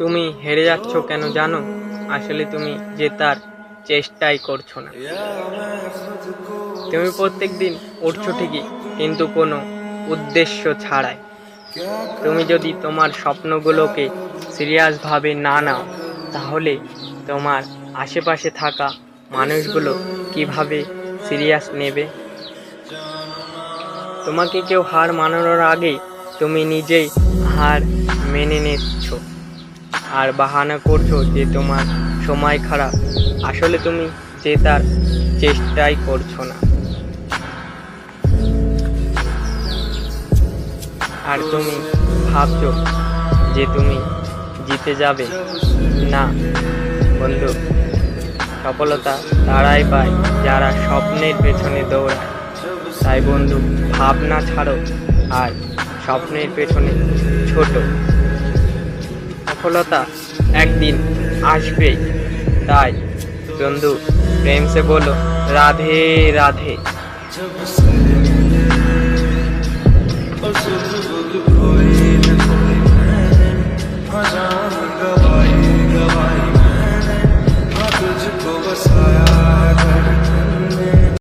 তুমি হেরে যাচ্ছ কেন জানো? আসলে তুমি জেতার চেষ্টাই করছো না। তুমি প্রত্যেকদিন উঠছো ঠিকই, কিন্তু কোনো উদ্দেশ্য ছাড়াই। তুমি যদি তোমার স্বপ্নগুলোকে সিরিয়াসভাবে না নাও, তাহলে তোমার আশেপাশে থাকা মানুষগুলো কিভাবে সিরিয়াস নেবে? তোমাকে কেউ হার মানানোর আগে তুমি নিজেই হার মেনে নিচ্ছ আর বাহানা করছো যে তোমার সময় খারাপ। আসলে তুমি জেতার চেষ্টাই করছো না। আর তুমি ভাবছো যে তুমি জিতে যাবে। না বন্ধু, সফলতা তারাই পায় যারা স্বপ্নের পেছনে দৌড়ায়। তাই বন্ধু, ভাবনা ছাড়ো আর স্বপ্নের পেছনে ছোট। সফলতা একদিন আসবেই। তাই বন্ধু, প্রেম সে বলো রাধে রাধে।